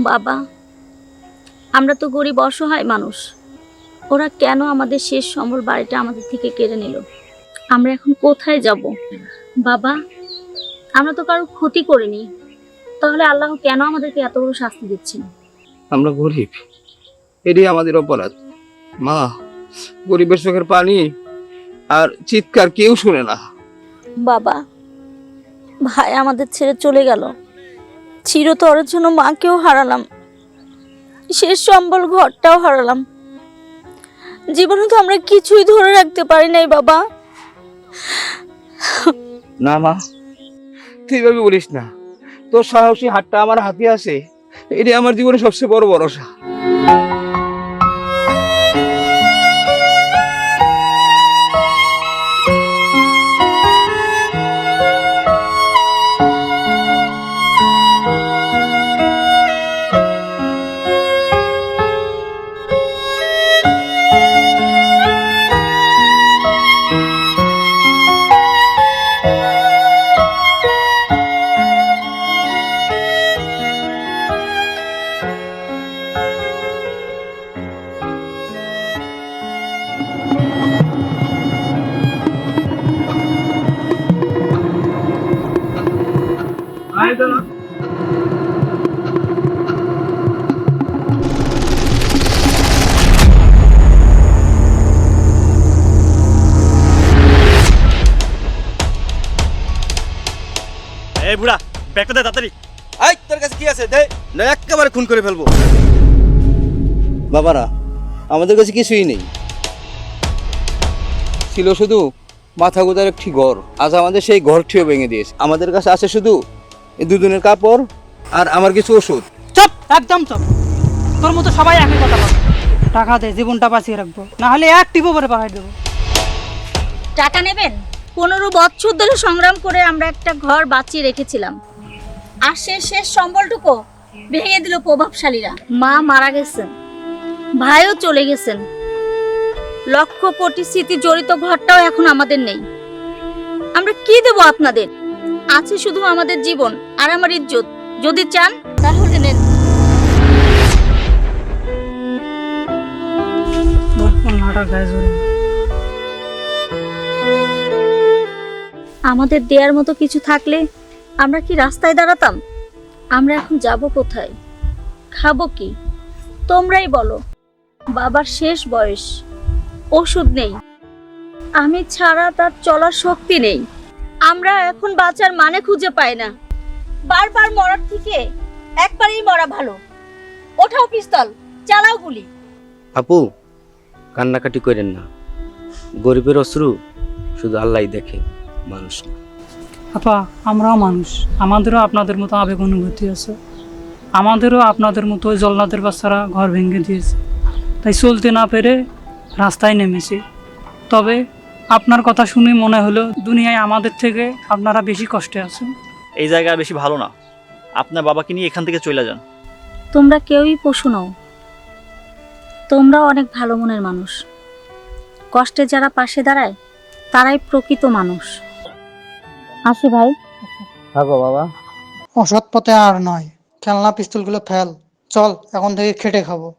বাবা, আমরা তো গরিব অসহায় মানুষ। ওরা কেন আমাদের শেষ সম্বল বাড়িটা আমাদের থেকে কেড়ে নিল? আমরা এখন কোথায় যাব? বাবা, আমরা তো কারো ক্ষতি করিনি, তাহলে আল্লাহ কেন আমাদেরকে এত বড় শাস্তি দিচ্ছেন? আমরা গরিব, এটাই আমাদের অপরাধ। মা, গরিবের চোখের পানি আর চিৎকার কেউ শুনে না। বাবা, ভাই আমাদের ছেড়ে চলে গেল, চিরতরের জন্য মাকেও হারালাম, শেষ সম্বল ঘরটাও হারালাম। জীবনে তো আমরা কিছুই ধরে রাখতে পারি নাই বাবা। না মা, তুই এভাবে বলিস না। তোর সাহসী হাতটা আমার হাতে আছে, এটাই আমার জীবনে সবচেয়ে বড় ভরসা। এই বুড়া, ব্যাগটা দে তাড়াতাড়ি। আই, তোর কাছে কি আছে দে, না একেবারে খুন করে ফেলবো। বাবারা, আমাদের কাছে কিছুই নেই, ছিল শুধু মাথা গোদার একটি ঘর। আজ আমাদের সেই ঘরটিও ভেঙে দিয়েছে। আমাদের কাছে আছে শুধু এই দুদিনের কাপড় আর আমার কিছু ওষুধ। চুপ, একদম চুপ। তোর মতো সবাই একই কথা বলে। টাকা দে, জীবনটা বাঁচিয়ে রাখবো, না হলে এক টিপো করে পাঠাই দেবো। টাকা নেবেন? 15 বছর ধরে সংগ্রাম করে আমরা একটা ঘর বাঁচিয়ে রেখেছিলাম, আর শেষ সম্বলটুকু ভেঙে দিল প্রভাবশালীরা। মা মারা গেছেন, ভাইও চলে গেছেন, লক্ষ কোটি স্মৃতি জড়িত ঘরটাও এখন আমাদের নেই। আমরা কি দেব আপনাদের? আছে শুধু আমাদের জীবন আর আমার ইজ্জত। যদি চান তাহলে নেন। আমাদের দেওয়ার মতো কিছু থাকলে আমরা কি রাস্তায় দাঁড়াতাম? আমরা এখন যাব কোথায়, খাবো কি? তোমরাই বলো। বাবার শেষ বয়স, ওষুধ নেই, আমি ছাড়া তার চলার শক্তি নেই। আমরা এখন বাঁচার মানে খুঁজে পাই না। বারবার মরার থেকে একবারেই মরা ভালো। ওঠাও পিস্তল, চালাও গুলি। আপু, কান্নাকাটি করেন না। গরিবের অশ্রু শুধু আল্লাহই দেখে, মানুষ না। আপা, আমরাও মানুষ, আমাদেরও আপনাদের মতো আবেগ অনুভূতি আছে। আমাদেরও আপনাদের মতো ওই জল্লাদের বাচ্চারা ঘর ভেঙে দিয়েছে, তাই চলতে না পেরে রাস্তায় নেমেছি। তবে আপনার কথা শুনে মনে হলো দুনিয়ায় আমাদের থেকে আপনারা বেশি কষ্টে আছেন। এই জায়গা বেশি ভালো না, আপনার বাবাকে নিয়ে এখান থেকে চলে যান। তোমরা কেউই পশু নও, তোমরাও অনেক ভালো মনের মানুষ। কষ্টে যারা পাশে দাঁড়ায় তারাই প্রকৃত মানুষ। আসি ভাই। থাকো বাবা। অসৎ পথে আর নয়, খেলনা পিস্তলগুলো ফেল, চল এখন থেকে খেটে খাবো।